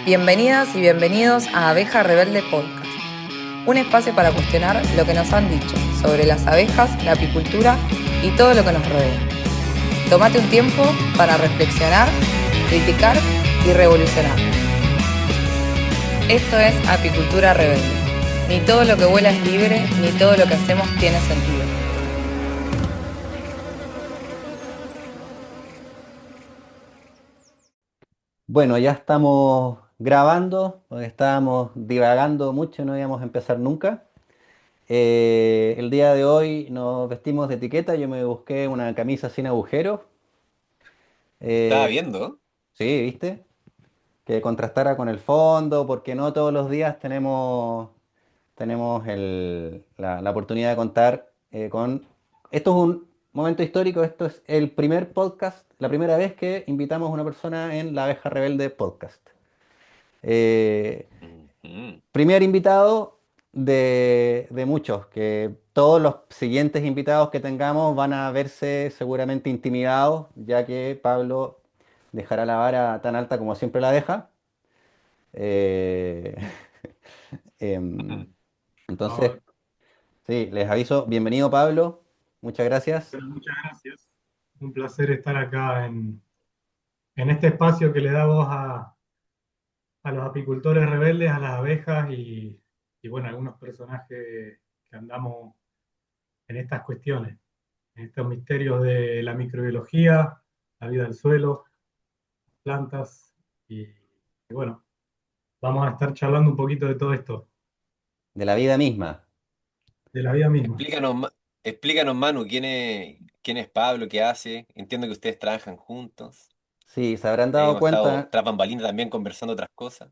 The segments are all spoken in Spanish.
Bienvenidas y bienvenidos a Abeja Rebelde Podcast, un espacio para cuestionar lo que nos han dicho sobre las abejas, la apicultura y todo lo que nos rodea. Tómate un tiempo para reflexionar, criticar y revolucionar. Esto es Apicultura Rebelde. Ni todo lo que vuela es libre, ni todo lo que hacemos tiene sentido. Bueno, ya estamos grabando, porque estábamos divagando mucho, no íbamos a empezar nunca. El día de hoy nos vestimos de etiqueta, yo me busqué una camisa sin agujeros, Estaba eh, viendo. sí, ¿viste? Que contrastara con el fondo, porque no todos los días tenemos la oportunidad de contar con... Esto es un momento histórico, esto es el primer podcast, la primera vez que invitamos a una persona en la Abeja Rebelde Podcast. Eh, Ujú. Primer invitado de muchos, que todos los siguientes invitados que tengamos van a verse seguramente intimidados, ya que Pablo dejará la vara tan alta como siempre la deja. Eh, em, entonces, Ah, sí, les aviso, bienvenido Pablo, muchas gracias. bueno, muchas gracias. Un placer estar acá en este espacio que le da voz a los apicultores rebeldes, a las abejas y bueno, algunos personajes que andamos en estas cuestiones, en estos misterios de la microbiología, la vida del suelo, plantas y bueno, vamos a estar charlando un poquito de todo esto, De la vida misma. de la vida misma. Explícanos, explícanos, Manu, quién es Pablo, qué hace. Entiendo que ustedes trabajan juntos. Sí, se habrán Ahí dado hemos estado cuenta, tras bambalinas también conversando otras cosas.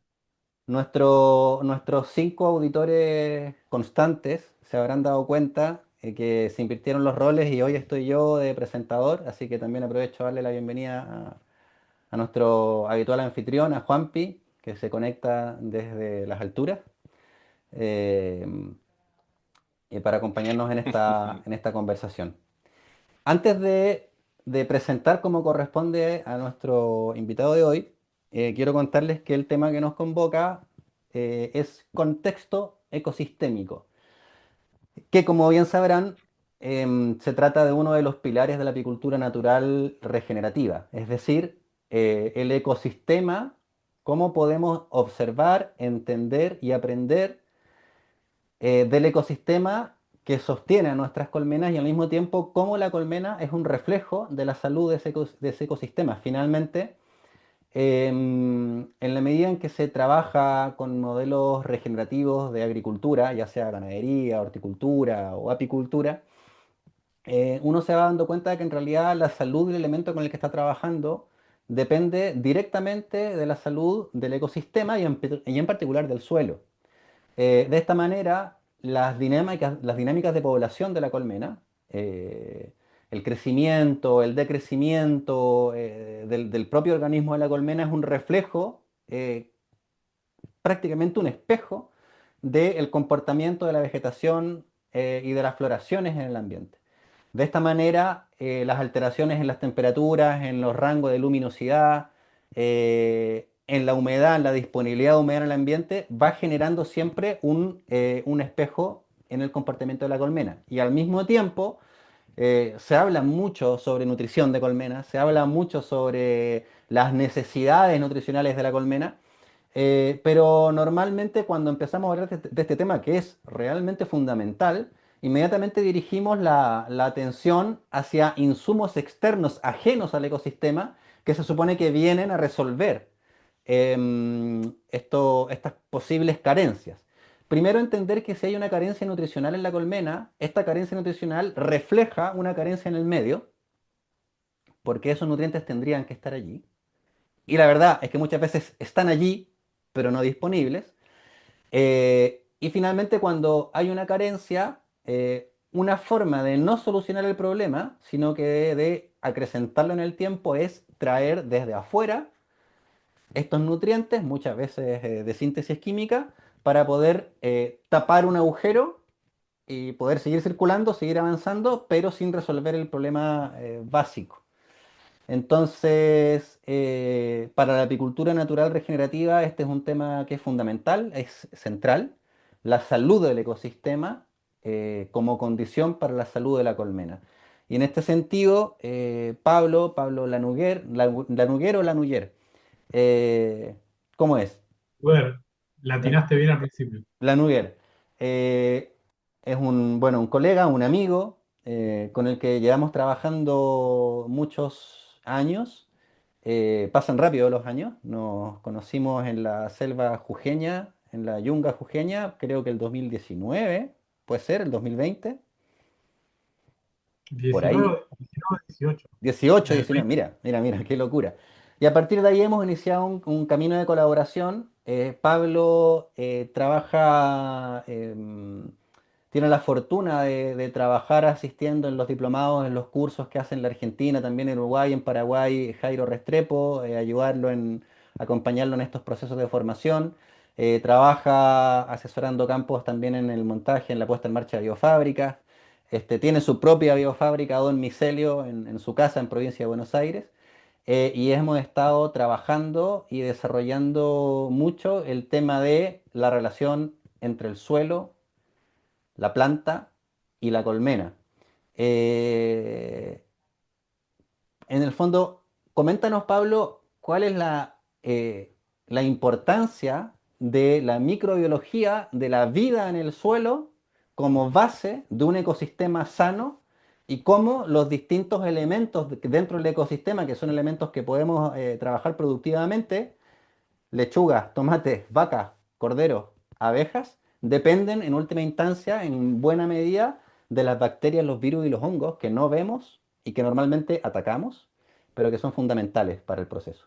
nuestros 5 auditores constantes se habrán dado cuenta que se invirtieron los roles y hoy estoy yo de presentador, así que también aprovecho a darle la bienvenida a nuestro habitual anfitrión, a Juanpi, que se conecta desde las alturas, eh, y para acompañarnos en esta conversación. Antes de presentar como corresponde a nuestro invitado de hoy, quiero contarles que el tema que nos convoca es contexto ecosistémico, que como bien sabrán, se trata de uno de los pilares de la apicultura natural regenerativa, es decir, el ecosistema, cómo podemos observar, entender y aprender del ecosistema que sostiene a nuestras colmenas y al mismo tiempo cómo la colmena es un reflejo de la salud de ese ecosistema. Finalmente, en la medida en que se trabaja con modelos regenerativos de agricultura, ya sea ganadería, horticultura o apicultura, uno se va dando cuenta de que en realidad la salud del elemento con el que está trabajando depende directamente de la salud del ecosistema y en particular del suelo. De esta manera, las dinámicas de población de la colmena, eh, el crecimiento, el decrecimiento del propio organismo de la colmena es un reflejo, prácticamente un espejo, del comportamiento de la vegetación y de las floraciones en el ambiente. De esta manera, las alteraciones en las temperaturas, en los rangos de luminosidad, en la humedad, en la disponibilidad de humedad en el ambiente, va generando siempre un espejo en el comportamiento de la colmena. Y al mismo tiempo, se habla mucho sobre nutrición de colmena, se habla mucho sobre las necesidades nutricionales de la colmena, pero normalmente cuando empezamos a hablar de este tema, que es realmente fundamental, inmediatamente dirigimos la atención hacia insumos externos ajenos al ecosistema que se supone que vienen a resolver estas posibles carencias. Primero entender que si hay una carencia nutricional en la colmena, esta carencia nutricional refleja una carencia en el medio, porque esos nutrientes tendrían que estar allí. Y la verdad es que muchas veces están allí, pero no disponibles. Y finalmente, cuando hay una carencia, una forma de no solucionar el problema, sino que de acrecentarlo en el tiempo, es traer desde afuera estos nutrientes, muchas veces de síntesis química, para poder tapar un agujero y poder seguir circulando, seguir avanzando, pero sin resolver el problema básico. Entonces, para la apicultura natural regenerativa, este es un tema que es fundamental, es central, la salud del ecosistema como condición para la salud de la colmena. Y en este sentido, Pablo Lanuguer, Lanuguer o Lanuyer, eh, ¿cómo es? Bueno, la La- tiraste bien al principio. Lanuguer. Es bueno, un colega, un amigo con el que llevamos trabajando muchos años. Pasan rápido los años. Nos conocimos en la selva jujeña, en la yunga jujeña, creo que el 2019, puede ser, el 2020, por ahí. 19, 19, 18. 18, En el 19, 20. mira, qué locura. Y a partir de ahí hemos iniciado un camino de colaboración. Pablo trabaja, tiene la fortuna de trabajar asistiendo en los diplomados, en los cursos que hace en la Argentina, también en Uruguay, en Paraguay, Jairo Restrepo, ayudarlo acompañarlo en estos procesos de formación. Trabaja asesorando campos también en el montaje, en la puesta en marcha de biofábricas. Tiene su propia biofábrica, Don Micelio, en su casa en provincia de Buenos Aires. Y hemos estado trabajando y desarrollando mucho el tema de la relación entre el suelo, la planta y la colmena. Eh, en el fondo, coméntanos, Pablo, cuál es la importancia de la microbiología de la vida en el suelo como base de un ecosistema sano y cómo los distintos elementos dentro del ecosistema, que son elementos que podemos trabajar productivamente, lechugas, tomates, vacas, corderos, abejas, dependen en última instancia, en buena medida, de las bacterias, los virus y los hongos que no vemos y que normalmente atacamos, pero que son fundamentales para el proceso.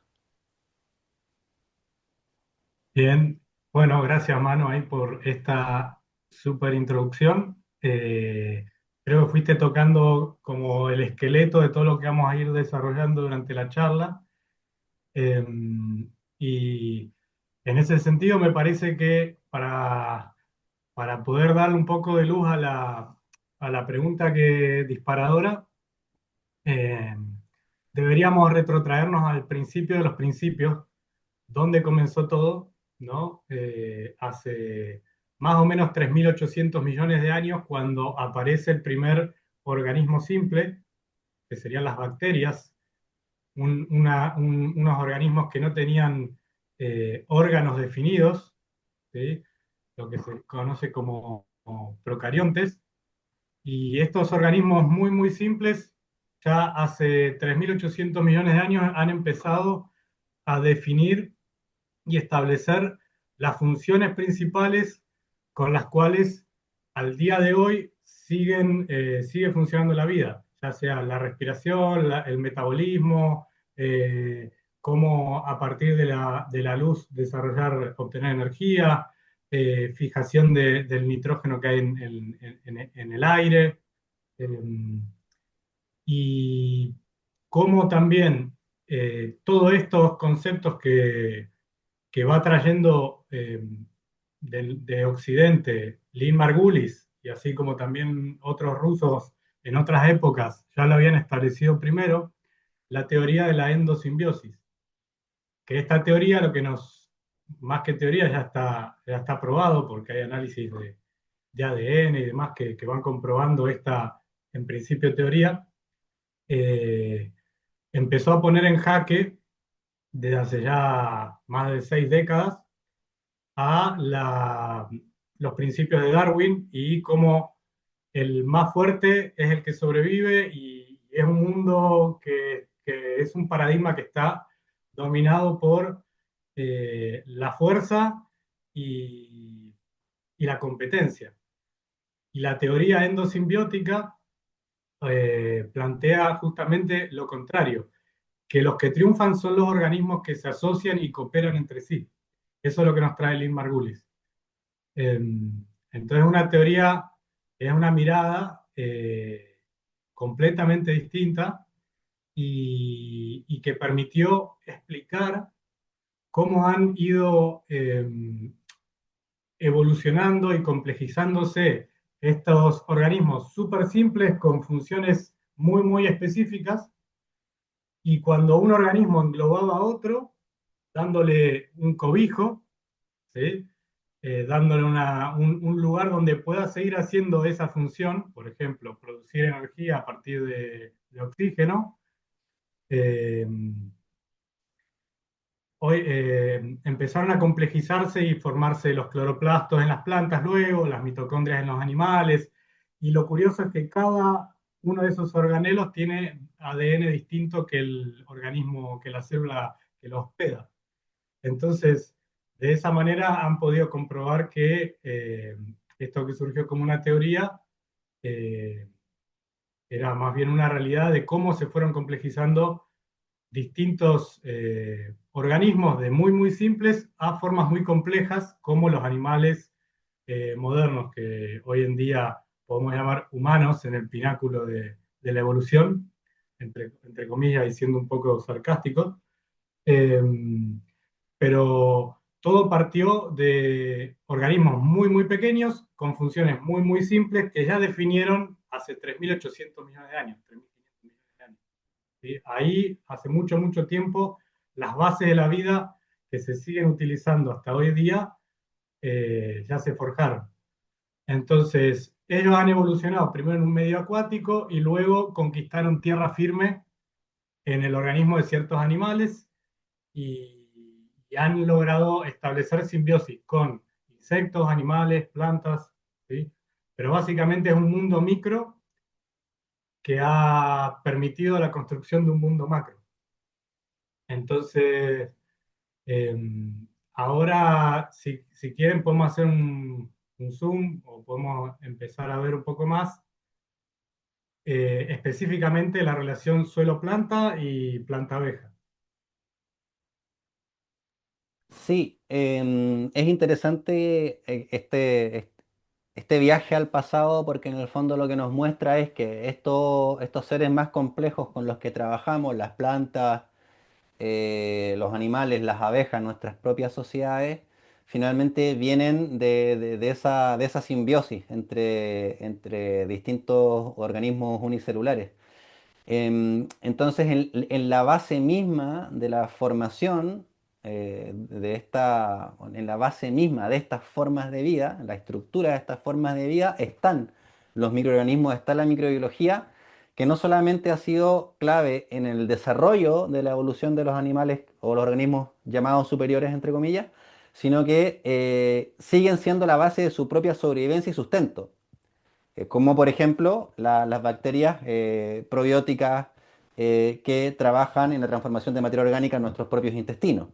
Bien, bueno, gracias Manu ahí por esta súper introducción. Creo que fuiste tocando como el esqueleto de todo lo que vamos a ir desarrollando durante la charla. Eh, y en ese sentido me parece que para poder darle un poco de luz a la pregunta que disparadora, eh, deberíamos retrotraernos al principio de los principios, donde comenzó todo, ¿no? Hace más o menos 3.800 millones de años, cuando aparece el primer organismo simple, que serían las bacterias, unos organismos que no tenían órganos definidos, ¿sí? Lo que se conoce como procariontes, y estos organismos muy, muy simples, ya hace 3.800 millones de años han empezado a definir y establecer las funciones principales con las cuales al día de hoy sigue funcionando la vida, ya sea la respiración, el metabolismo, cómo a partir de la luz obtener energía, fijación del nitrógeno que hay en el aire, eh, y cómo también todos estos conceptos que va trayendo de Occidente Lynn Margulis, y así como también otros rusos en otras épocas ya lo habían establecido primero, la teoría de la endosimbiosis, que esta teoría, más que teoría, ya está probado porque hay análisis de ADN y demás que van comprobando esta, en principio, teoría. eh, Empezó a poner en jaque desde hace ya más de 6 décadas los principios de Darwin y cómo el más fuerte es el que sobrevive, y es un mundo que es un paradigma que está dominado por la fuerza y, y la competencia. Y la teoría endosimbiótica plantea justamente lo contrario, que los que triunfan son los organismos que se asocian y cooperan entre sí. Eso es lo que nos trae Lynn Margulis. Eh, entonces, una teoría es una mirada completamente distinta, y que permitió explicar cómo han ido evolucionando y complejizándose estos organismos súper simples con funciones muy, muy específicas, y cuando un organismo englobaba a otro, dándole un cobijo, ¿sí? Dándole un lugar donde pueda seguir haciendo esa función, por ejemplo, producir energía a partir de oxígeno. eh, Hoy empezaron a complejizarse y formarse los cloroplastos en las plantas luego, las mitocondrias en los animales, y lo curioso es que cada uno de esos organelos tiene ADN distinto que el organismo, que la célula que lo hospeda. Entonces, de esa manera han podido comprobar que esto que surgió como una teoría eh, era más bien una realidad de cómo se fueron complejizando distintos organismos de muy, muy simples a formas muy complejas, como los animales modernos, que hoy en día podemos llamar humanos en el pináculo de la evolución, entre comillas y siendo un poco sarcásticos. Eh, pero todo partió de organismos muy, muy pequeños, con funciones muy, muy simples, que ya definieron hace 3.800 millones de años, 3.500 millones de años. ¿Sí? Ahí, hace mucho, mucho tiempo, las bases de la vida que se siguen utilizando hasta hoy día ya se forjaron. Entonces, ellos han evolucionado primero en un medio acuático y luego conquistaron tierra firme en el organismo de ciertos animales y han logrado establecer simbiosis con insectos, animales, plantas, ¿sí? Pero básicamente es un mundo micro que ha permitido la construcción de un mundo macro. Entonces, eh, ahora, si quieren, podemos hacer un zoom o podemos empezar a ver un poco más específicamente la relación suelo-planta y planta-abeja. Sí, es interesante este viaje al pasado porque en el fondo lo que nos muestra es que estos seres más complejos con los que trabajamos, las plantas, los animales, las abejas, nuestras propias sociedades, finalmente vienen de esa simbiosis entre distintos organismos unicelulares. Entonces, en la base misma de la formación en la base misma de estas formas de vida, en la estructura de estas formas de vida, están los microorganismos, está la microbiología, que no solamente ha sido clave en el desarrollo de la evolución de los animales o los organismos llamados superiores, entre comillas, sino que siguen siendo la base de su propia sobrevivencia y sustento, como por ejemplo las bacterias probióticas que trabajan en la transformación de materia orgánica en nuestros propios intestinos,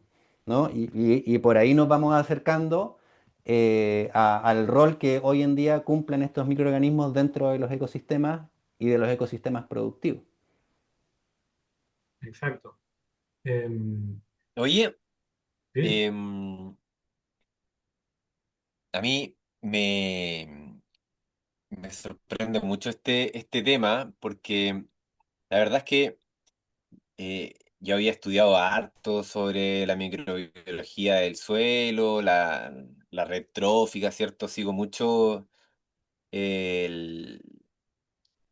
¿no? Y por ahí nos vamos acercando al rol que hoy en día cumplen estos microorganismos dentro de los ecosistemas y de los ecosistemas productivos. Exacto. Eh, Oye, ¿Sí? em, a mí me sorprende mucho este tema porque la verdad es que yo había estudiado harto sobre la microbiología del suelo, la red trófica, ¿cierto? Sigo mucho el,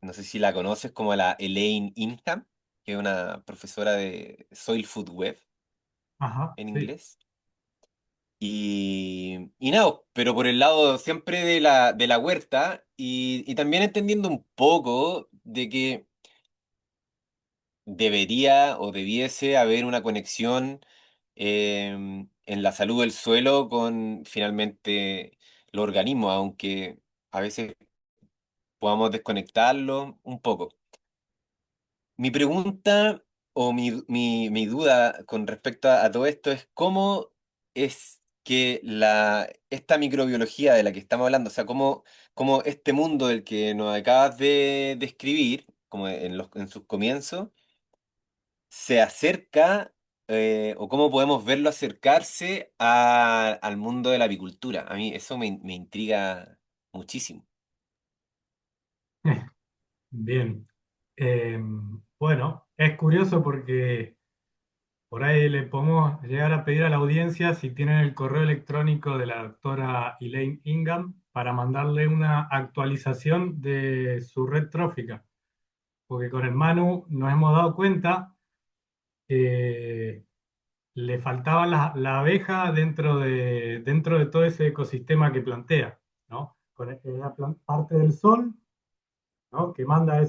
no sé si la conoces, como a la Elaine Ingham, que es una profesora de Soil Food Web Ajá, en sí. inglés. Y nada, pero por el lado siempre de la huerta y también entendiendo un poco de que debería o debiese haber una conexión en la salud del suelo con finalmente los organismos, aunque a veces podamos desconectarlo un poco. Mi pregunta o mi duda con respecto a todo esto es cómo es que esta microbiología de la que estamos hablando, o sea, cómo este mundo del que nos acabas de describir, como en sus comienzos, se acerca o cómo podemos verlo acercarse al mundo de la apicultura. A mí eso me intriga muchísimo. Bien. Eh, bueno, es curioso porque por ahí le podemos llegar a pedir a la audiencia si tienen el correo electrónico de la doctora Elaine Ingham para mandarle una actualización de su red trófica, porque con el Manu nos hemos dado cuenta eh, le faltaba la abeja dentro de todo ese ecosistema que plantea, ¿no? Es la parte del sol, ¿no? Que manda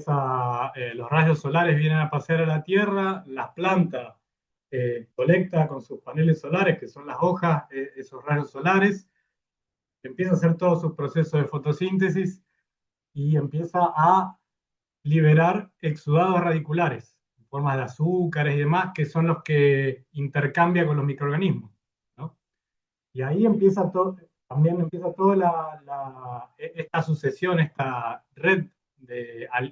los rayos solares vienen a pasear a la Tierra, las plantas colecta con sus paneles solares, que son las hojas, esos rayos solares, empieza a hacer todos sus procesos de fotosíntesis y empieza a liberar exudados radiculares, en forma de azúcares y demás, que son los que intercambia con los microorganismos, ¿no? Y ahí empieza todo, también empieza toda esta sucesión, esta red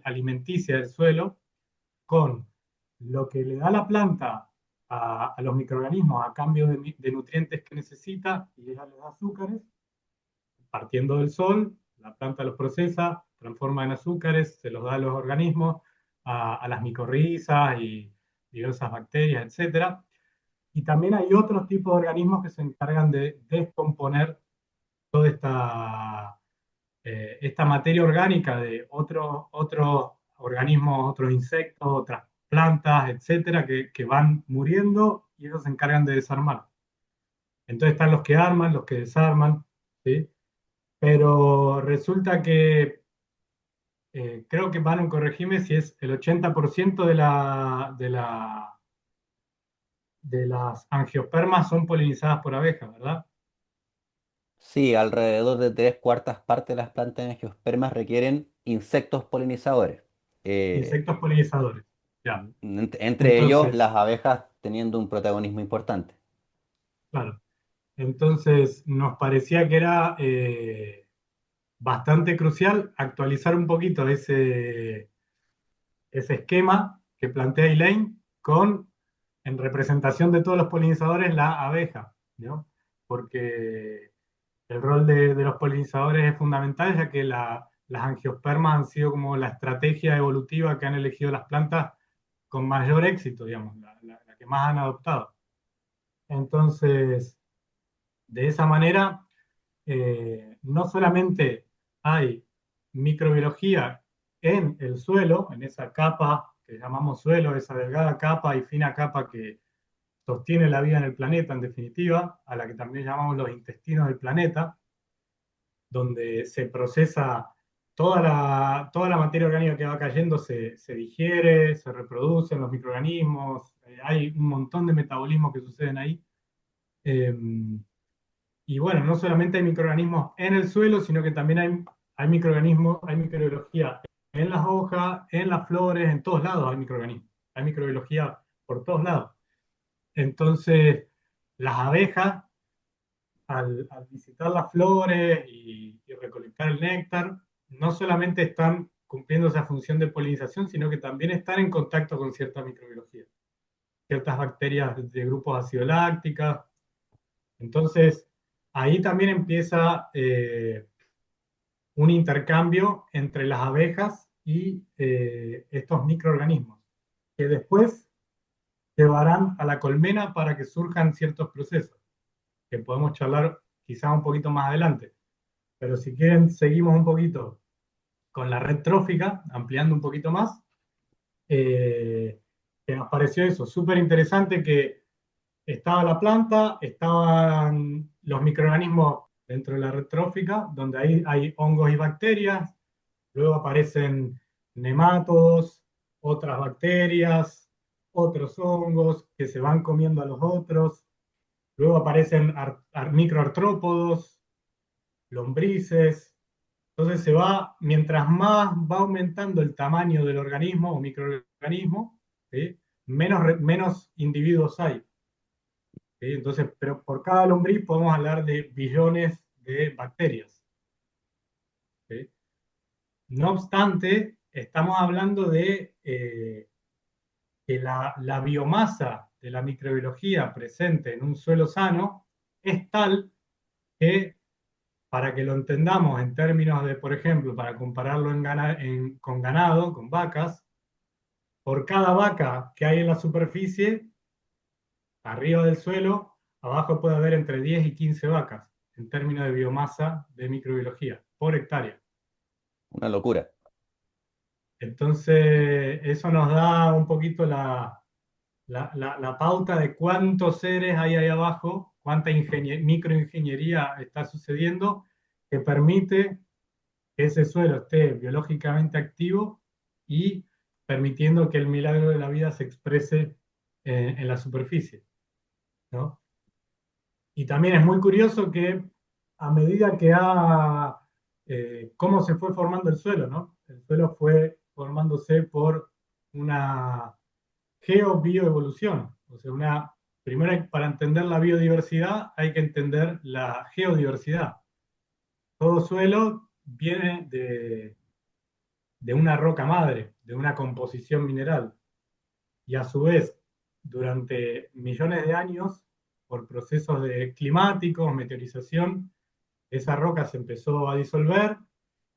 alimenticia del suelo, con lo que le da la planta a los microorganismos a cambio de nutrientes que necesita, y ella les da azúcares, partiendo del sol, la planta los procesa, transforma en azúcares, se los da a los organismos, a las micorrizas y diversas bacterias, etcétera. Y también hay otros tipos de organismos que se encargan de descomponer toda esta materia orgánica de otros organismos, otros insectos, otras plantas, etcétera, que van muriendo y ellos se encargan de desarmar. Entonces están los que arman, los que desarman, ¿sí? Pero resulta que creo que Manu, corregime si es el 80% de las angiospermas son polinizadas por abejas, ¿verdad? Sí, alrededor de tres cuartas partes de las plantas de angiospermas requieren insectos polinizadores. Eh, Insectos polinizadores. Ya. entre ellos Entonces, las abejas teniendo un protagonismo importante. claro. Entonces, nos parecía que era bastante crucial actualizar un poquito ese esquema que plantea Elaine en representación de todos los polinizadores, la abeja, ¿no? Porque el rol de los polinizadores es fundamental, ya que las angiospermas han sido como la estrategia evolutiva que han elegido las plantas con mayor éxito, digamos, la que más han adoptado. Entonces, de esa manera, no solamente hay microbiología en el suelo, en esa capa que llamamos suelo, esa delgada capa y fina capa que sostiene la vida en el planeta, en definitiva, a la que también llamamos los intestinos del planeta, donde se procesa toda la materia orgánica que va cayendo, se digiere, se reproducen los microorganismos, hay un montón de metabolismos que suceden ahí. Eh, y bueno, no solamente hay microorganismos en el suelo, sino que también hay microorganismos, hay microbiología en las hojas, en las flores, en todos lados hay microorganismos. Hay microbiología por todos lados. Entonces, las abejas, al visitar las flores y recolectar el néctar, no solamente están cumpliendo esa función de polinización, sino que también están en contacto con cierta microbiología, ciertas bacterias de grupos acidolácticas. Entonces, ahí también empieza un intercambio entre las abejas y estos microorganismos, que después llevarán a la colmena para que surjan ciertos procesos, que podemos charlar quizás un poquito más adelante. Pero si quieren, seguimos un poquito con la red trófica, ampliando un poquito más, que nos pareció eso, súper interesante que estaba la planta, estaban los microorganismos dentro de la red trófica, donde ahí hay hongos y bacterias, luego aparecen nemátodos, otras bacterias, otros hongos que se van comiendo a los otros, luego aparecen microartrópodos, lombrices. Entonces mientras más va aumentando el tamaño del organismo o microorganismo, ¿sí? Menos individuos hay. ¿Sí? Entonces, pero por cada lombriz podemos hablar de billones de bacterias. ¿Sí? No obstante, estamos hablando de que la biomasa de la microbiología presente en un suelo sano es tal que, para que lo entendamos en términos de, por ejemplo, para compararlo con ganado, con vacas, por cada vaca que hay en la superficie, arriba del suelo, abajo puede haber entre 10 y 15 vacas, en términos de biomasa de microbiología, por hectárea. Una locura. Entonces, eso nos da un poquito la pauta de cuántos seres hay ahí abajo, cuánta microingeniería está sucediendo, que permite que ese suelo esté biológicamente activo y permitiendo que el milagro de la vida se exprese en la superficie, ¿no? Y también es muy curioso que a medida que cómo se fue formando el suelo, ¿no? El suelo fue formándose por una geobioevolución. O sea, primero para entender la biodiversidad hay que entender la geodiversidad. Todo suelo viene de una roca madre, de una composición mineral. Y a su vez, durante millones de años, por procesos climáticos, meteorización, esa roca se empezó a disolver,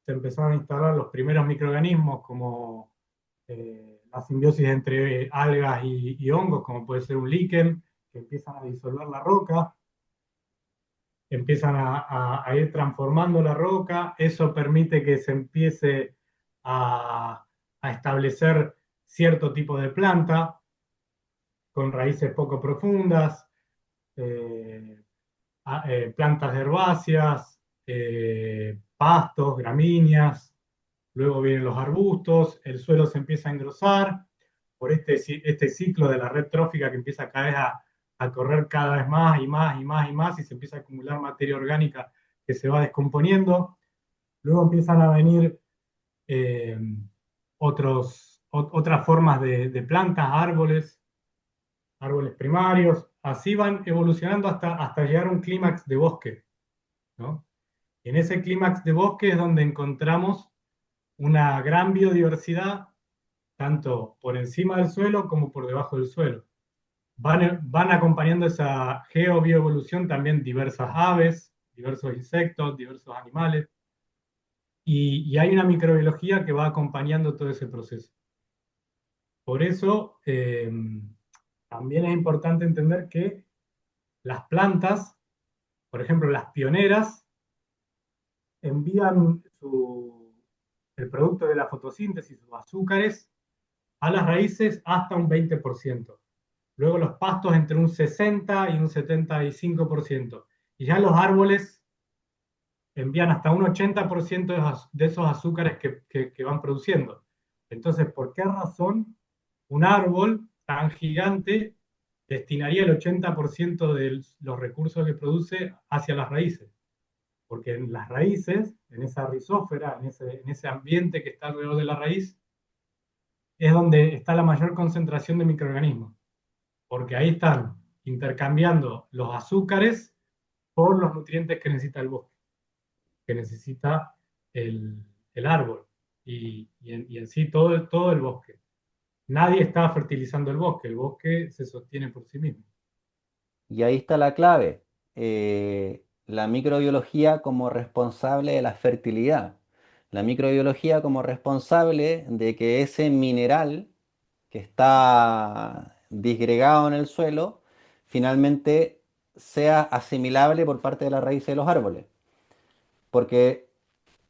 se empezaron a instalar los primeros microorganismos como la simbiosis entre algas y hongos, como puede ser un líquen, que empiezan a disolver la roca, empiezan a ir transformando la roca, eso permite que se empiece a establecer cierto tipo de planta con raíces poco profundas, eh, plantas herbáceas, pastos, gramíneas, luego vienen los arbustos, el suelo se empieza a engrosar por este ciclo de la red trófica que empieza cada vez a correr cada vez más y más y más y más y se empieza a acumular materia orgánica que se va descomponiendo. Luego empiezan a venir eh, otras formas de plantas, árboles primarios, así van evolucionando hasta llegar a un clímax de bosque, ¿no? Y en ese clímax de bosque es donde encontramos una gran biodiversidad, tanto por encima del suelo como por debajo del suelo. Van acompañando esa geobioevolución también diversas aves, diversos insectos, diversos animales, y hay una microbiología que va acompañando todo ese proceso. Por eso, también es importante entender que las plantas, por ejemplo, las pioneras, envían el producto de la fotosíntesis, sus azúcares, a las raíces hasta un 20%. Luego los pastos entre un 60 y un 75%. Y ya los árboles envían hasta un 80% de esos azúcares que van produciendo. Entonces, ¿por qué razón un árbol tan gigante destinaría el 80% de los recursos que produce hacia las raíces? Porque en las raíces, en esa rizósfera, en ese ambiente que está alrededor de la raíz, es donde está la mayor concentración de microorganismos, porque ahí están intercambiando los azúcares por los nutrientes que necesita el bosque, que necesita el, el árbol y en sí todo el bosque. Nadie está fertilizando el bosque se sostiene por sí mismo. Y ahí está la clave, la microbiología como responsable de la fertilidad, la microbiología como responsable de que ese mineral que está disgregado en el suelo finalmente sea asimilable por parte de la raíz de los árboles. Porque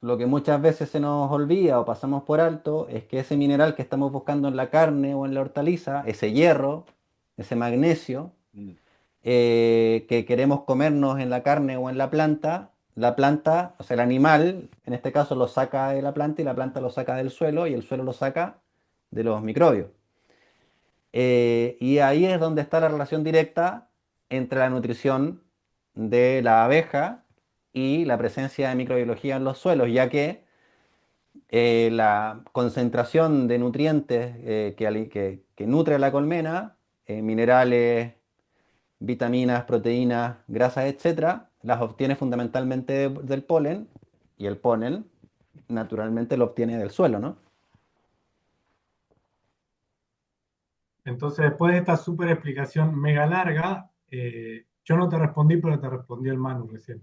lo que muchas veces se nos olvida o pasamos por alto es que ese mineral que estamos buscando en la carne o en la hortaliza, ese hierro, ese magnesio, Mm. que queremos comernos en la carne o en la planta, o sea, el animal, en este caso lo saca de la planta y la planta lo saca del suelo y el suelo lo saca de los microbios. Y ahí es donde está la relación directa entre la nutrición de la abeja y la presencia de microbiología en los suelos, ya que la concentración de nutrientes que nutre la colmena, minerales, vitaminas, proteínas, grasas, etcétera, las obtiene fundamentalmente del polen, y el polen naturalmente lo obtiene del suelo, ¿no? Entonces, después de esta súper explicación mega larga, yo no te respondí, pero te respondió el Manu recién,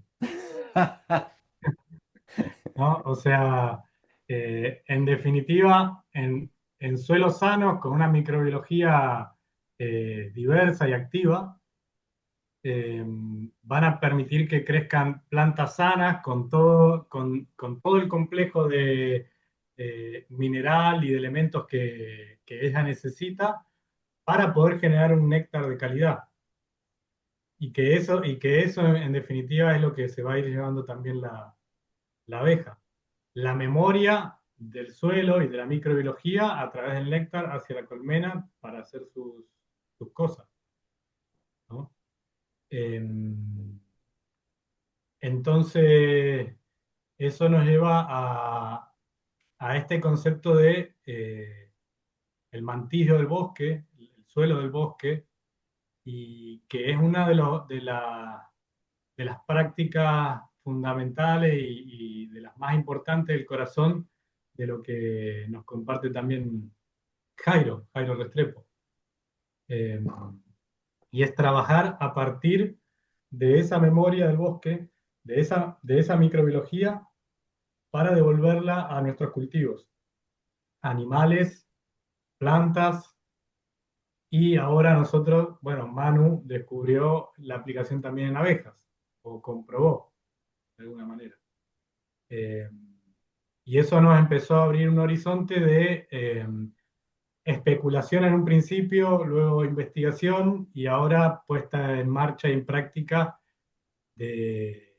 ¿no? O sea, en definitiva, en suelos sanos, con una microbiología diversa y activa, eh, van a permitir que crezcan plantas sanas con todo el complejo de mineral y de elementos que ella necesita para poder generar un néctar de calidad. Y que eso en definitiva es lo que se va a ir llevando también la abeja. La memoria del suelo y de la microbiología a través del néctar hacia la colmena para hacer sus cosas, ¿no? Entonces, eso nos lleva a este concepto de el mantillo del bosque, el suelo del bosque, y que es una de las prácticas fundamentales y de las más importantes del corazón de lo que nos comparte también Jairo Restrepo. Eh, y es trabajar a partir de esa memoria del bosque, de esa microbiología, para devolverla a nuestros cultivos, animales, plantas, y ahora nosotros, bueno, Manu descubrió la aplicación también en abejas, o comprobó de alguna manera. Eh, y eso nos empezó a abrir un horizonte de especulación en un principio, luego investigación y ahora puesta en marcha y en práctica de,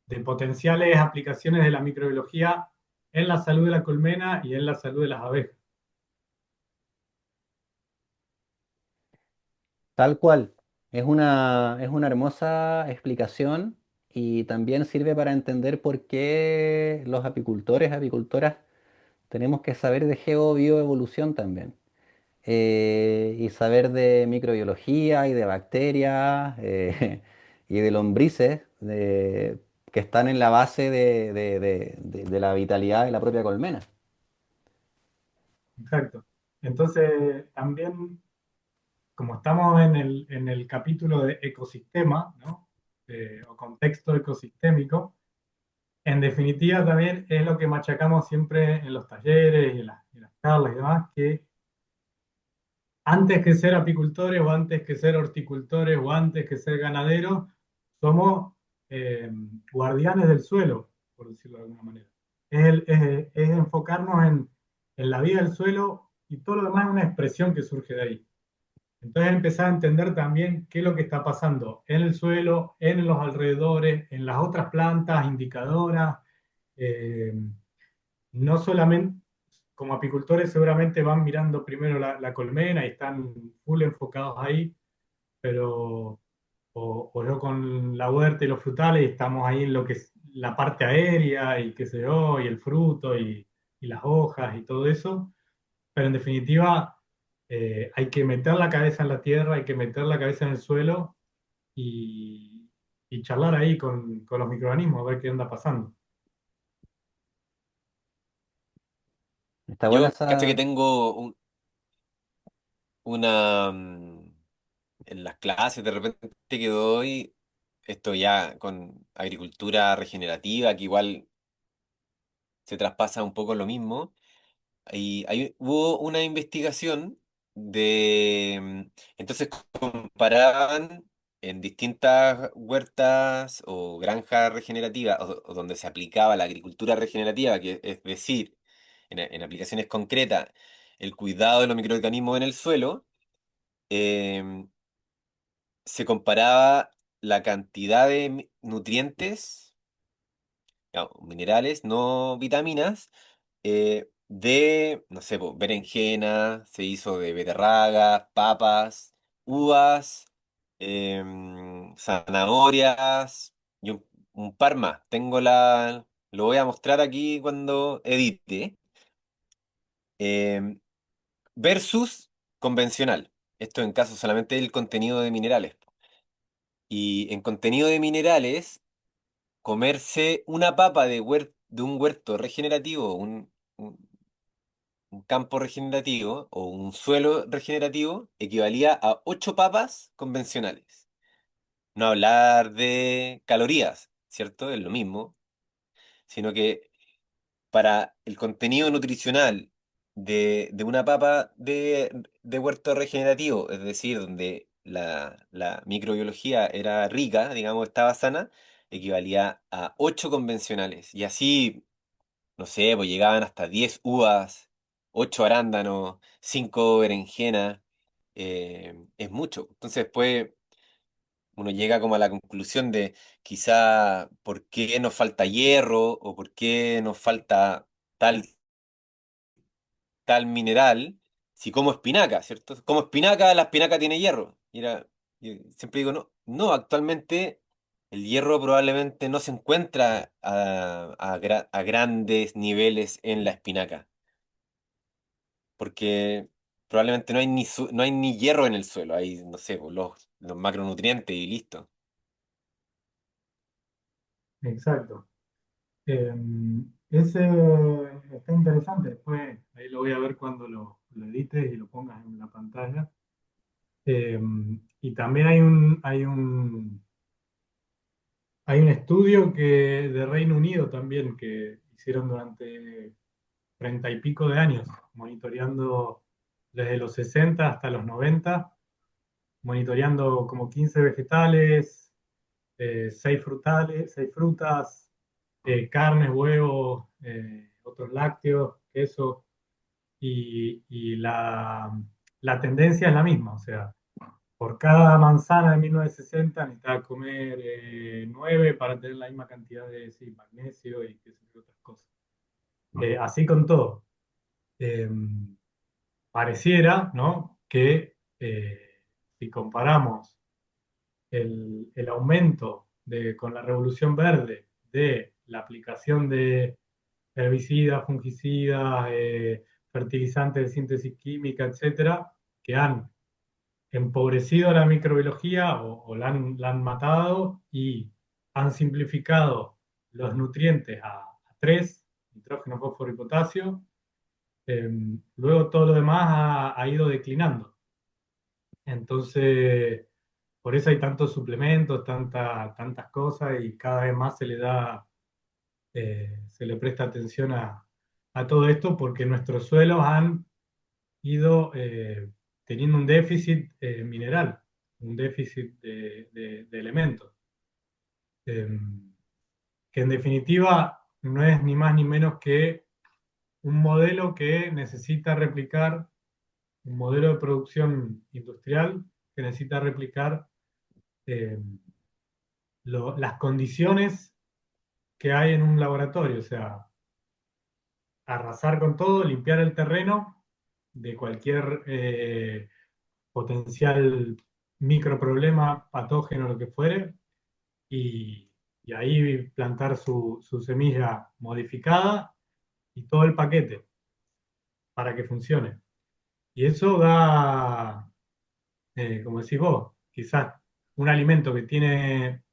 de potenciales aplicaciones de la microbiología en la salud de la colmena y en la salud de las abejas. Tal cual. Es una hermosa explicación y también sirve para entender por qué los apicultores, apicultoras, tenemos que saber de geobioevolución también. Y saber de microbiología y de bacterias y de lombrices que están en la base de la vitalidad de la propia colmena. Exacto. Entonces, también, como estamos en el capítulo de ecosistema, ¿no? O contexto ecosistémico, en definitiva también es lo que machacamos siempre en los talleres y en las charlas y demás, que antes que ser apicultores o antes que ser horticultores o antes que ser ganaderos, somos guardianes del suelo, por decirlo de alguna manera. Es enfocarnos en la vida del suelo y todo lo demás es una expresión que surge de ahí. Entonces empezar a entender también qué es lo que está pasando en el suelo, en los alrededores, en las otras plantas indicadoras. eh, no solamente como apicultores seguramente van mirando primero la colmena y están full enfocados ahí, pero o yo con la huerta y los frutales y estamos ahí en lo que es la parte aérea y qué sé yo, y el fruto y las hojas y todo eso, pero en definitiva hay que meter la cabeza en la tierra, hay que meter la cabeza en el suelo y, y charlar ahí con los microorganismos, a ver qué anda pasando. Está buena Yo caché que esa. tengo una... en las clases de repente que doy, esto ya con agricultura regenerativa, que igual se traspasa un poco lo mismo. Y hubo una investigación entonces comparaban en distintas huertas o granjas regenerativas, o donde se aplicaba la agricultura regenerativa, que es decir, en aplicaciones concretas, el cuidado de los microorganismos en el suelo, em, se comparaba la cantidad de nutrientes, no, minerales, no vitaminas, no sé, po, berenjena, se hizo de beterragas, papas, uvas, zanahorias y un par más. Lo voy a mostrar aquí cuando edite. em, versus convencional. Esto en caso solamente del contenido de minerales. Y en contenido de minerales, comerse una papa de un huerto regenerativo, un campo regenerativo o un suelo regenerativo, equivalía a 8 papas convencionales. No hablar de calorías, ¿cierto? Es lo mismo, sino que para el contenido nutricional de una papa de huerto regenerativo, es decir, donde la microbiología era rica, digamos, estaba sana, equivalía a 8 convencionales. Y así, no sé, pues llegaban hasta 10 uvas 8 arándanos, 5 berenjenas, es mucho. Entonces después uno llega como a la conclusión de quizá por qué nos falta hierro o por qué nos falta tal tal mineral si como espinaca, ¿cierto? Como espinaca, la espinaca tiene hierro. Mira, yo siempre digo, no, no, actualmente el hierro probablemente no se encuentra a grandes niveles en la espinaca, porque probablemente no hay no hay ni hierro en el suelo, hay, no sé, pues, los macronutrientes y listo. Exacto. Eh, Ese está interesante. Después, ahí lo voy a ver cuando lo edites y lo pongas en la pantalla. Eh, y también hay un estudio de Reino Unido también que hicieron durante 30 y pico de años, monitoreando desde los 60 hasta los 90, monitoreando como 15 vegetales, 6 frutales, 6 frutas, carnes, huevos, otros lácteos, queso, y la tendencia es la misma, o sea, por cada manzana de 1960 necesitaba comer 9 para tener la misma cantidad de sí, magnesio y qué sé yo, otras cosas. Así con todo. Eh, Pareciera, ¿no?, que si comparamos el aumento con la revolución verde de la aplicación de herbicidas, fungicidas, fertilizantes de síntesis química, etcétera, que han empobrecido la microbiología o la han matado y han simplificado los nutrientes a tres: nitrógeno, fósforo y potasio. eh, Luego todo lo demás ha ido declinando. Entonces, por eso hay tantos suplementos, tantas cosas, y cada vez más se le presta atención a todo esto porque nuestros suelos han ido teniendo un déficit mineral, un déficit de elementos, eh, que en definitiva no es ni más ni menos que un modelo que necesita replicar, un modelo de producción industrial que necesita replicar eh, las condiciones que hay en un laboratorio, o sea, arrasar con todo, limpiar el terreno de cualquier potencial microproblema, patógeno, lo que fuere, y, y ahí plantar su semilla modificada y todo el paquete para que funcione. Y eso da, como decís vos, quizás un alimento que tiene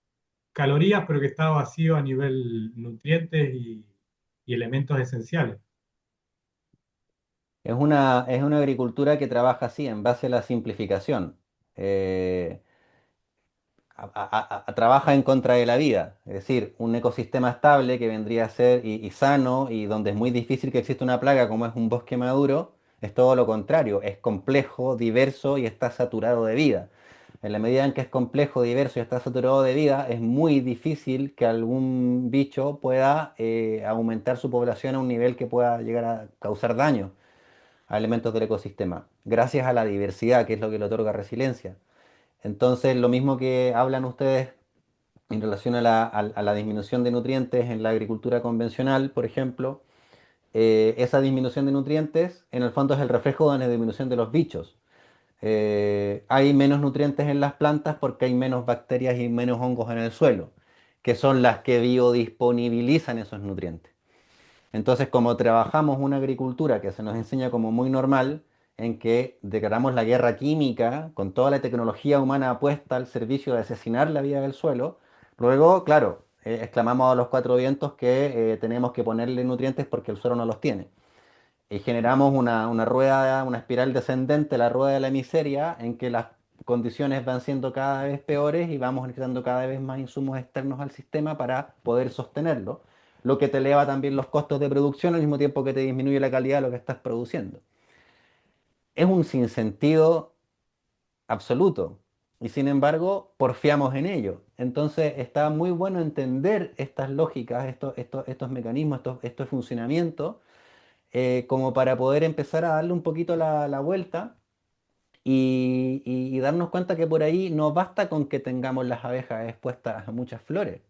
calorías, pero que está vacío a nivel nutrientes y elementos esenciales. Es una agricultura que trabaja así, en base a la simplificación. Eh, Trabaja en contra de la vida. Es decir, un ecosistema estable que vendría a ser y sano y donde es muy difícil que exista una plaga como es un bosque maduro, es todo lo contrario. Es complejo, diverso y está saturado de vida. En la medida en que es complejo, diverso y está saturado de vida, es muy difícil que algún bicho pueda aumentar su población a un nivel que pueda llegar a causar daño a elementos del ecosistema, gracias a la diversidad, que es lo que le otorga resiliencia. Entonces, lo mismo que hablan ustedes en relación a la disminución de nutrientes en la agricultura convencional, por ejemplo, esa disminución de nutrientes en el fondo es el reflejo de una disminución de los bichos. Hay menos nutrientes en las plantas porque hay menos bacterias y menos hongos en el suelo, que son las que biodisponibilizan esos nutrientes. Entonces, como trabajamos una agricultura que se nos enseña como muy normal, en que declaramos la guerra química con toda la tecnología humana puesta al servicio de asesinar la vida del suelo, luego, claro, exclamamos a los cuatro vientos que tenemos que ponerle nutrientes porque el suelo no los tiene. Y generamos una rueda, una espiral descendente, la rueda de la miseria, en que las condiciones van siendo cada vez peores y vamos necesitando cada vez más insumos externos al sistema para poder sostenerlo, lo que te eleva también los costos de producción al mismo tiempo que te disminuye la calidad de lo que estás produciendo. Es un sinsentido absoluto y sin embargo porfiamos en ello. Entonces está muy bueno entender estas lógicas, estos mecanismos, estos funcionamientos como para poder empezar a darle un poquito la vuelta y darnos cuenta que por ahí no basta con que tengamos las abejas expuestas a muchas flores.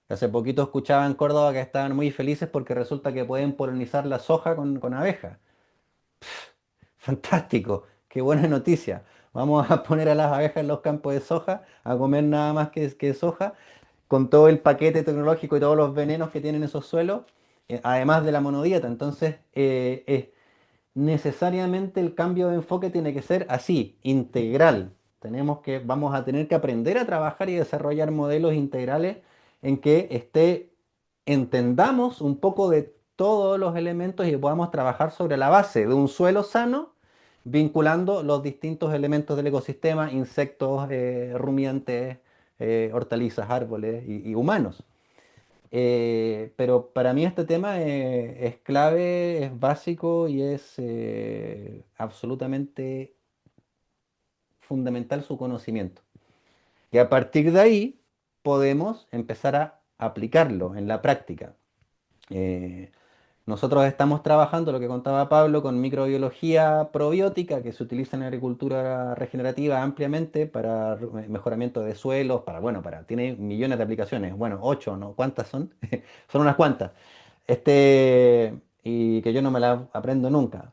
Hace poquito escuchaba en Córdoba que estaban muy felices porque resulta que pueden polinizar la soja con abejas. Fantástico, qué buena noticia. Vamos a poner a las abejas en los campos de soja, a comer nada más que soja, con todo el paquete tecnológico y todos los venenos que tienen esos suelos, además de la monodieta. Entonces, necesariamente el cambio de enfoque tiene que ser así, integral. Vamos a tener que aprender a trabajar y desarrollar modelos integrales en que entendamos un poco de todos los elementos y podamos trabajar sobre la base de un suelo sano, vinculando los distintos elementos del ecosistema, insectos, rumiantes, hortalizas, árboles y humanos. Pero para mí este tema es clave, es básico y es absolutamente fundamental su conocimiento. Y a partir de ahí podemos empezar a aplicarlo en la práctica. Eh, Nosotros estamos trabajando, lo que contaba Pablo, con microbiología probiótica que se utiliza en agricultura regenerativa ampliamente para mejoramiento de suelos, tiene millones de aplicaciones. Bueno, 8, ¿no? ¿Cuántas son? Son unas cuantas. Y que yo no me las aprendo nunca.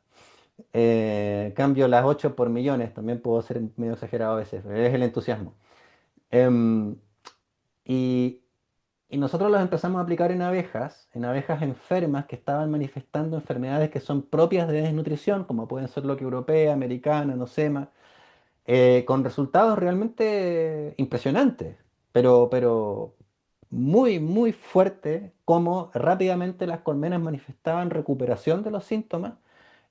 Cambio las 8 por millones, también puedo ser medio exagerado a veces, es el entusiasmo. Em, y, y nosotros los empezamos a aplicar en abejas enfermas que estaban manifestando enfermedades que son propias de desnutrición, como pueden ser loqui europea, americana, nosema, con resultados realmente impresionantes, pero muy, muy fuertes, como rápidamente las colmenas manifestaban recuperación de los síntomas,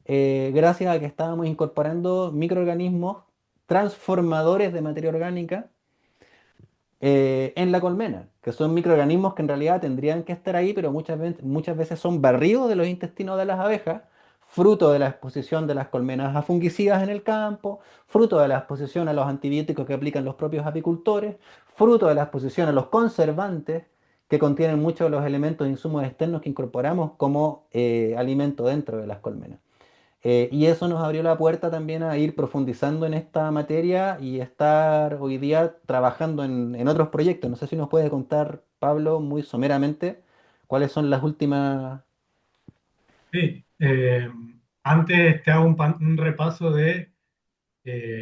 gracias a que estábamos incorporando microorganismos transformadores de materia orgánica en la colmena, que son microorganismos que en realidad tendrían que estar ahí, pero muchas veces son barridos de los intestinos de las abejas, fruto de la exposición de las colmenas a fungicidas en el campo, fruto de la exposición a los antibióticos que aplican los propios apicultores, fruto de la exposición a los conservantes que contienen muchos de los elementos e insumos externos que incorporamos como alimento dentro de las colmenas. Y eso nos abrió la puerta también a ir profundizando en esta materia y estar hoy día trabajando en otros proyectos. No sé si nos puede contar, Pablo, muy someramente, cuáles son las últimas... Sí, antes te hago un repaso de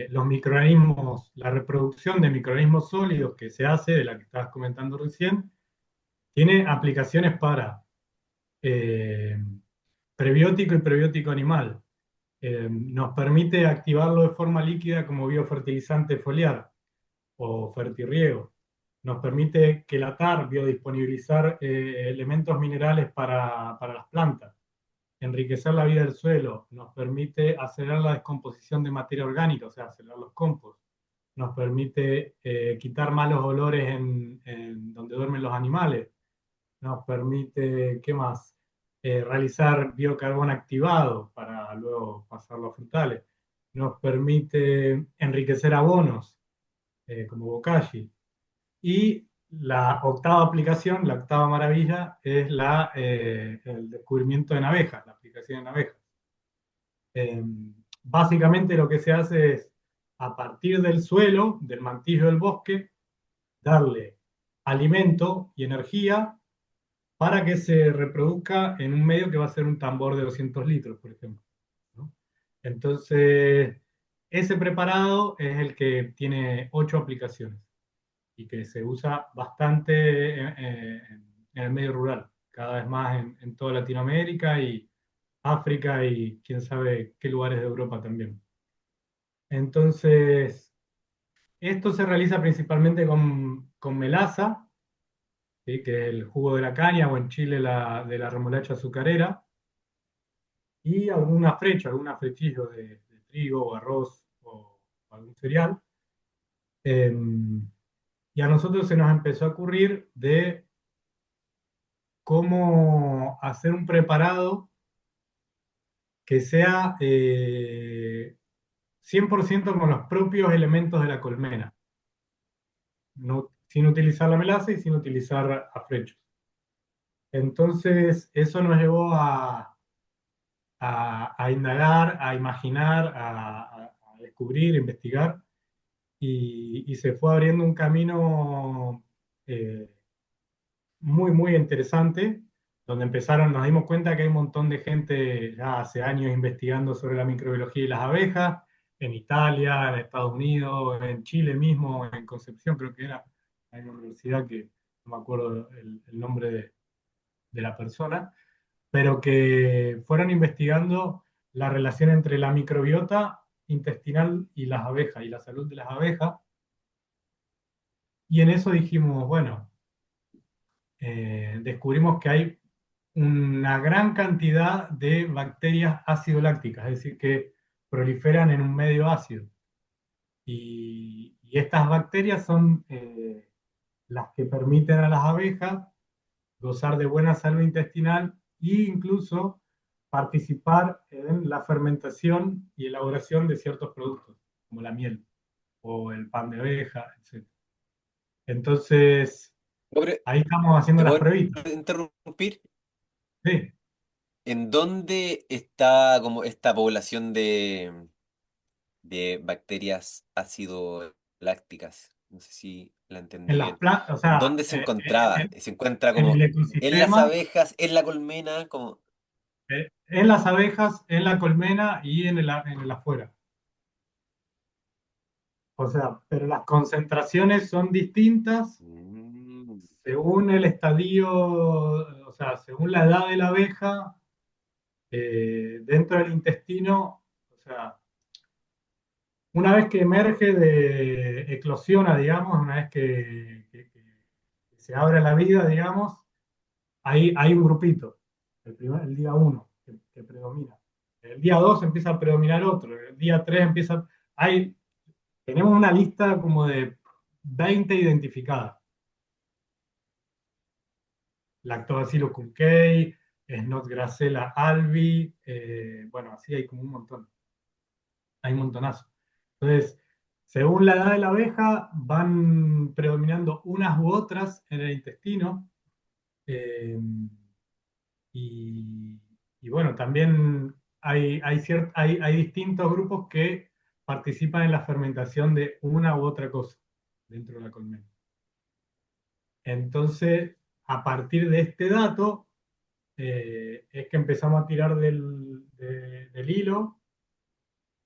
los microorganismos, la reproducción de microorganismos sólidos que se hace, de la que estabas comentando recién, tiene aplicaciones para eh, prebiótico y prebiótico animal. Nos permite activarlo de forma líquida como biofertilizante foliar o fertirriego. Nos permite quelatar, biodisponibilizar elementos minerales para las plantas, enriquecer la vida del suelo, nos permite acelerar la descomposición de materia orgánica, o sea, acelerar los compost, nos permite quitar malos olores en donde duermen los animales, nos permite, ¿qué más? Realizar biocarbón activado para luego pasarlo a frutales, nos permite enriquecer abonos, como bokashi. Y la octava aplicación, la octava maravilla, es el descubrimiento en abejas, la aplicación en abejas. Eh, Básicamente lo que se hace es, a partir del suelo, del mantillo del bosque, darle alimento y energía para que se reproduzca en un medio que va a ser un tambor de 200 litros, por ejemplo, ¿no? Entonces, ese preparado es el que tiene 8 aplicaciones y que se usa bastante en el medio rural, cada vez más en toda Latinoamérica y África y quién sabe qué lugares de Europa también. Entonces, esto se realiza principalmente con melaza, ¿sí? Que es el jugo de la caña, o en Chile de la remolacha azucarera, y alguna frecha, algún frechillo de trigo o arroz o algún cereal. Y a nosotros se nos empezó a ocurrir de cómo hacer un preparado que sea 100% con los propios elementos de la colmena, sin utilizar la melaza y sin utilizar afrechos. Entonces, eso nos llevó a indagar, a imaginar, a descubrir, a investigar, y se fue abriendo un camino eh, muy, muy interesante, donde nos dimos cuenta que hay un montón de gente ya hace años investigando sobre la microbiología y las abejas, en Italia, en Estados Unidos, en Chile mismo, en Concepción creo que era, hay una universidad que no me acuerdo el nombre de la persona, pero que fueron investigando la relación entre la microbiota intestinal y las abejas y la salud de las abejas. Y en eso dijimos, bueno, descubrimos que hay una gran cantidad de bacterias ácido-lácticas, es decir, que proliferan en un medio ácido. Y estas bacterias son las que permiten a las abejas gozar de buena salud intestinal e incluso participar en la fermentación y elaboración de ciertos productos, como la miel o el pan de abeja, etc. Entonces, Pobre, ahí estamos haciendo ¿te las puedo pruebitas. interrumpir? Sí, ¿En dónde está como esta población de bacterias ácido lácticas? No sé si la entendí en las bien. plantas, o ¿En sea, dónde se encontraba? ¿Se encuentra en el como en las ecosistema, abejas, en la colmena? Como... en las abejas, en la colmena y en el afuera. O sea, pero las concentraciones son distintas Mm. según el estadio, o sea, según la edad de la abeja, dentro del intestino, o sea, una vez que emerge de eclosiona, digamos, una vez que se abre la vida, digamos, hay un grupito, el día uno, que predomina. El día 2 empieza a predominar otro, el día 3 empieza... Tenemos una lista como de 20 identificadas. Lactobacillus cunkei, Snodgrassella albi, bueno, así hay como un montón, hay un montonazo. Entonces, según la edad de la abeja, van predominando unas u otras en el intestino. eh, y, y bueno, también hay distintos grupos que participan en la fermentación de una u otra cosa dentro de la colmena. Entonces, a partir de este dato, es que empezamos a tirar del hilo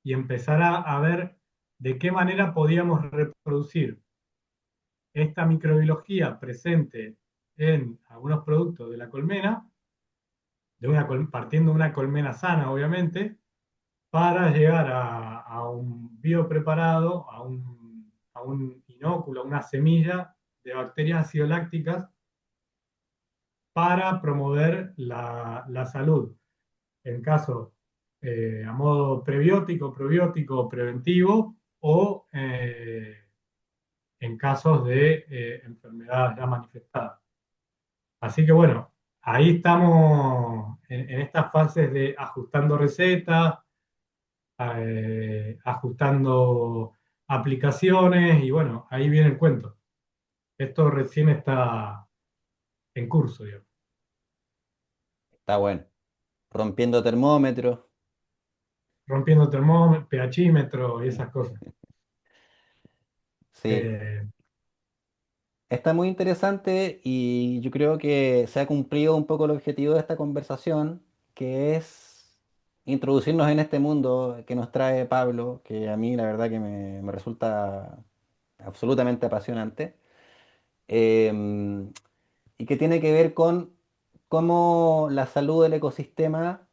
y empezar a ver de qué manera podíamos reproducir esta microbiología presente en algunos productos de la colmena, partiendo de una colmena sana, obviamente, para llegar a un biopreparado, a un inóculo, a una semilla de bacterias acidolácticas para promover la salud en caso a modo prebiótico, probiótico, preventivo o en casos de enfermedades ya manifestadas. Así que bueno, ahí estamos en estas fases de ajustando recetas, ajustando aplicaciones y bueno, ahí viene el cuento. Esto recién está en curso, digamos. Está bueno. Rompiendo termómetros. Rompiendo termómetro, pHímetro y esas cosas. Sí. Eh, Está muy interesante y yo creo que se ha cumplido un poco el objetivo de esta conversación, que es introducirnos en este mundo que nos trae Pablo, que a mí la verdad que me resulta absolutamente apasionante, em, y que tiene que ver con cómo la salud del ecosistema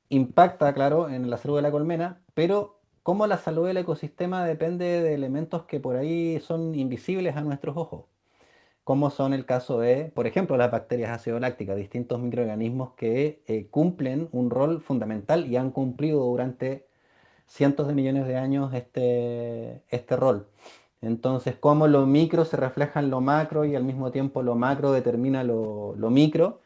impacta, claro, en la salud de la colmena, pero cómo la salud del ecosistema depende de elementos que por ahí son invisibles a nuestros ojos, como son el caso de, por ejemplo, las bacterias ácido-lácticas, distintos microorganismos que cumplen un rol fundamental y han cumplido durante cientos de millones de años este rol. Entonces, cómo lo micro se refleja en lo macro y al mismo tiempo lo macro determina lo micro,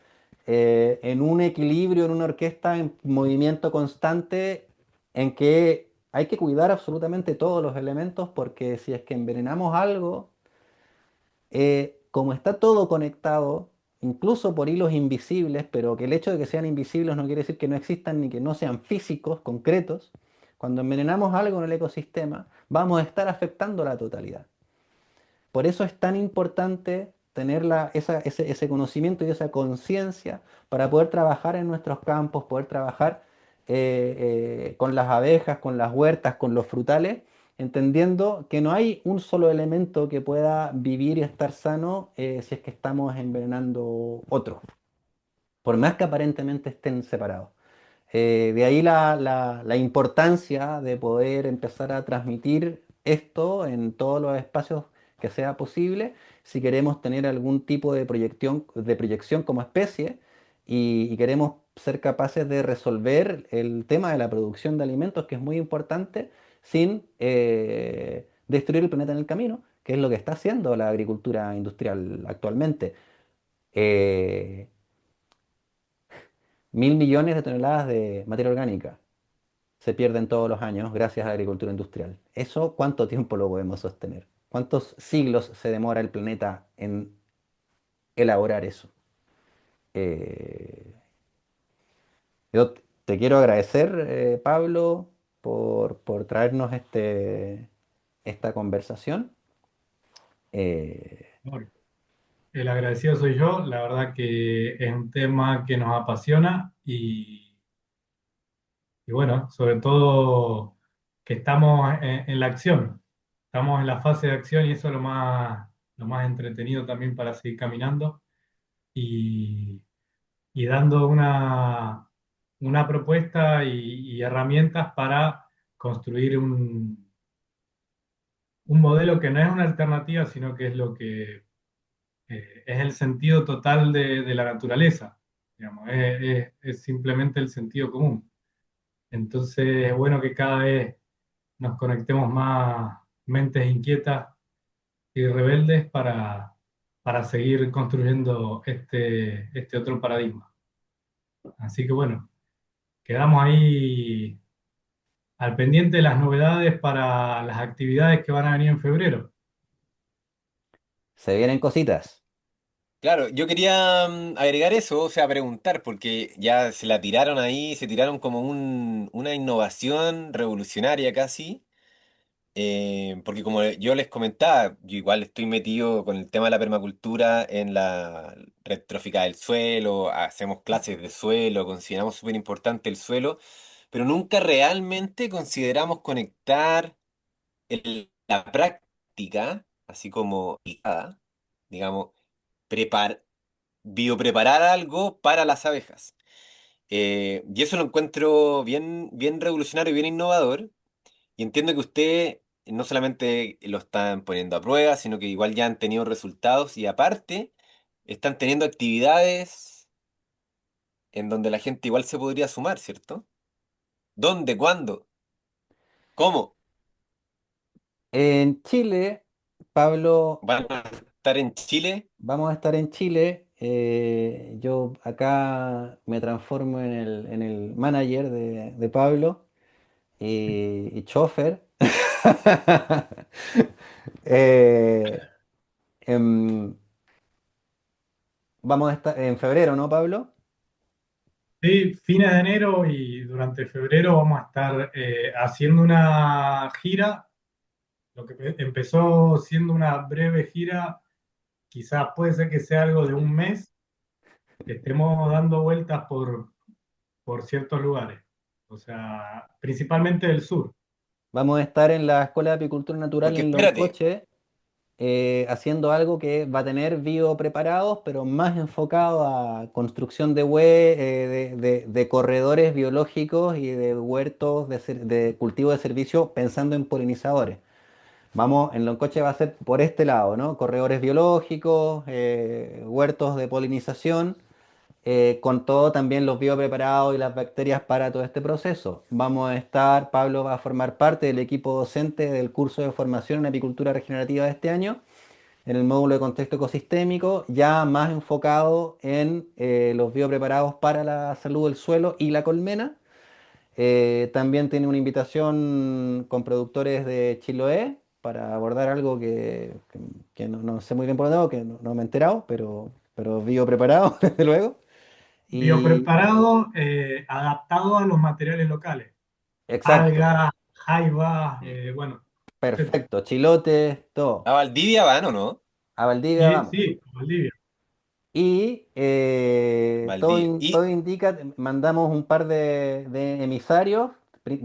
en un equilibrio, en una orquesta en movimiento constante, en que hay que cuidar absolutamente todos los elementos porque si es que envenenamos algo, como está todo conectado, incluso por hilos invisibles, pero que el hecho de que sean invisibles no quiere decir que no existan ni que no sean físicos, concretos. Cuando envenenamos algo en el ecosistema, vamos a estar afectando la totalidad. Por eso es tan importante tener ese conocimiento y esa conciencia para poder trabajar en nuestros campos, poder trabajar con las abejas, con las huertas, con los frutales, entendiendo que no hay un solo elemento que pueda vivir y estar sano si es que estamos envenenando otro, por más que aparentemente estén separados. De ahí la importancia de poder empezar a transmitir esto en todos los espacios que sea posible si queremos tener algún tipo de proyección como especie y queremos ser capaces de resolver el tema de la producción de alimentos, que es muy importante, sin destruir el planeta en el camino, que es lo que está haciendo la agricultura industrial actualmente. Eh, 1.000 millones de toneladas de materia orgánica se pierden todos los años gracias a la agricultura industrial. ¿Eso cuánto tiempo lo podemos sostener? ¿Cuántos siglos se demora el planeta en elaborar eso? Eh, yo te quiero agradecer, Pablo, por traernos esta conversación. Eh, Bueno, el agradecido soy yo, la verdad que es un tema que nos apasiona y bueno, sobre todo que estamos en la acción, estamos en la fase de acción y eso es lo más entretenido también para seguir caminando y, y dando una propuesta y herramientas para construir un modelo que no es una alternativa, sino que es lo que es el sentido total de la naturaleza, digamos, es simplemente el sentido común. Entonces es bueno que cada vez nos conectemos más mentes inquietas y rebeldes para seguir construyendo este otro paradigma. Así que bueno, quedamos ahí al pendiente de las novedades para las actividades que van a venir en febrero. Se vienen cositas. Claro, yo quería agregar eso, o sea, preguntar, porque ya se la tiraron ahí, se tiraron como una innovación revolucionaria casi, porque como yo les comentaba, yo igual estoy metido con el tema de la permacultura en la red trófica del suelo, hacemos clases de suelo, consideramos súper importante el suelo, pero nunca realmente consideramos conectar la práctica, así como aplicada, digamos, prepar, biopreparar algo para las abejas. Y eso lo encuentro bien, bien revolucionario y bien innovador. Y entiendo que usted no solamente lo están poniendo a prueba, sino que igual ya han tenido resultados y aparte están teniendo actividades en donde la gente igual se podría sumar, ¿cierto? ¿Dónde? ¿Cuándo? ¿Cómo? En Chile, Pablo, ¿Van a estar en Chile? vamos a estar en Chile. Yo acá me transformo en el manager de Pablo y chofer. Eh, em, vamos a estar en febrero, ¿no, Pablo? Sí, fines de enero y durante febrero vamos a estar haciendo una gira. Lo que empezó siendo una breve gira, quizás puede ser que sea algo de un mes, que estemos dando vueltas por ciertos lugares, o sea, principalmente del sur. Vamos a estar en la Escuela de Apicultura Natural Porque en espérate, Loncoche, haciendo algo que va a tener biopreparados, pero más enfocado a construcción de corredores biológicos y de huertos de cultivo de servicio pensando en polinizadores. Vamos, en Loncoche va a ser por este lado, ¿no? Corredores biológicos, huertos de polinización, con todo también los biopreparados y las bacterias para todo este proceso. Vamos a estar, Pablo va a formar parte del equipo docente del curso de formación en apicultura regenerativa de este año, en el módulo de contexto ecosistémico, ya más enfocado en los biopreparados para la salud del suelo y la colmena. También tiene una invitación con productores de Chiloé para abordar algo que no sé muy bien por dónde, que no me he enterado, pero pero biopreparado, desde luego. Y Biopreparado, adaptado a los materiales locales. exacto, Algas, jaivas, bueno, etcétera. perfecto, chilotes, todo. A Valdivia van, ¿o no? A Valdivia Y vamos. sí, Valdivia. Y Valdivia. todo Y indica, mandamos un par de emisarios.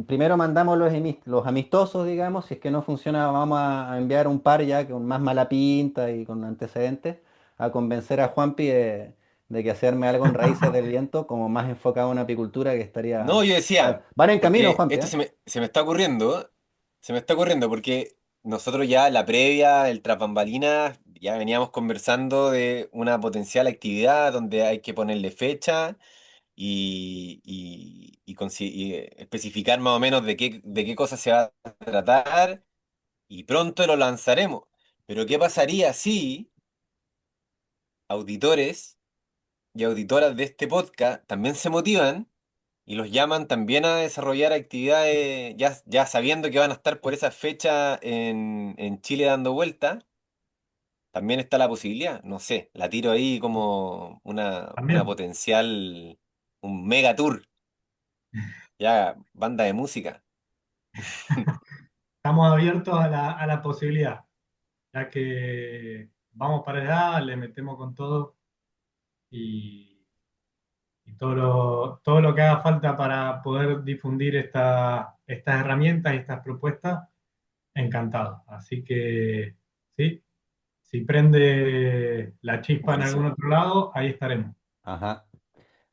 Primero mandamos los amistosos, digamos. Si es que no funciona, vamos a enviar un par ya con más mala pinta y con antecedentes a convencer a Juanpi de que hacerme algo en Raíces del Viento, como más enfocado en apicultura, que estaría. no, yo decía, Van en camino, porque Juanpi, esto ¿eh? se me está ocurriendo porque nosotros ya la previa, el tras bambalinas, ya veníamos conversando de una potencial actividad donde hay que ponerle fecha y especificar más o menos de qué cosa se va a tratar y pronto lo lanzaremos. Pero ¿qué pasaría si auditores y auditoras de este podcast también se motivan y los llaman también a desarrollar actividades, ya sabiendo que van a estar por esa fecha en Chile dando vuelta? También está la posibilidad, no sé, la tiro ahí como una También potencial, un mega tour, ya banda de música. estamos abiertos a la posibilidad, ya que vamos para allá, le metemos con todo y, y todo lo que haga falta para poder difundir estas herramientas y estas propuestas, encantado. Así que sí, si prende la chispa en algún Buenísimo. otro lado, ahí estaremos. Ajá.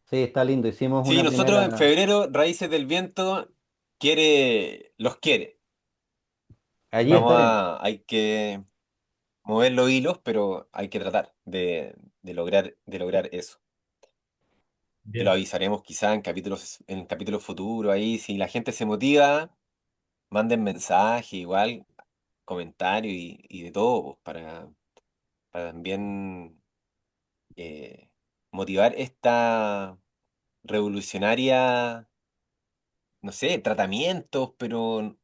Sí, está lindo. Hicimos Sí, una nosotros en primera. febrero, Raíces del Viento los quiere. Allí estaremos. Hay que mover los hilos, pero hay que tratar de lograr eso. Te lo Bien, avisaremos quizá en capítulos futuros ahí. Si la gente se motiva, manden mensaje, igual, comentarios y de todo, pues, para también eh, motivar esta revolucionaria, no sé, tratamientos, pero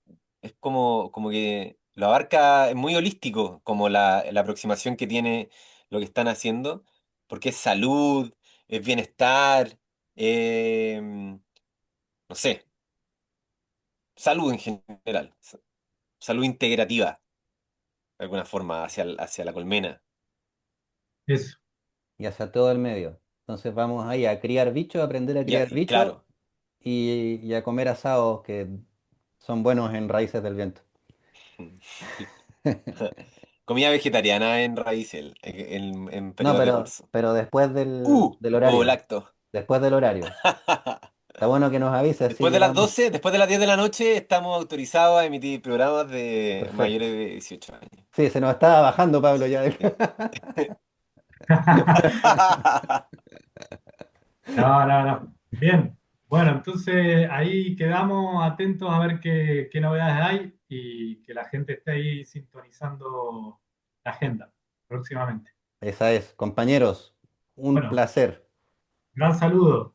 es como que lo abarca, es muy holístico, como la aproximación que tiene lo que están haciendo, porque es salud, es bienestar, no sé, salud en general, salud integrativa, de alguna forma, hacia la colmena. eso. Y hacia todo el medio. Entonces vamos ahí a criar bichos, a aprender a criar bichos Claro, y a comer asados que son buenos en Raíces del Viento. comida vegetariana en Raíces, en No, periodos de curso. pero después del Huevo horario. lacto. Después del horario. Está bueno que nos avises, así Después de las llegamos. 12, después de las 10 de la noche, estamos autorizados a emitir programas de Perfecto. mayores de 18 años. Sí, se nos estaba bajando, Pablo, ya. Sí. No, no, no. Bien. Bueno, entonces ahí quedamos atentos a ver qué novedades hay y que la gente esté ahí sintonizando la agenda próximamente. Esa es. Compañeros, un Bueno, placer. gran saludo.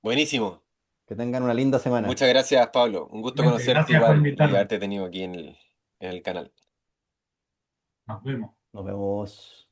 Buenísimo. Que tengan una linda semana. Muchas gracias, Pablo. Un gusto conocerte Gracias por igual y invitarme. haberte tenido aquí en el canal. Nos vemos. Nos vemos.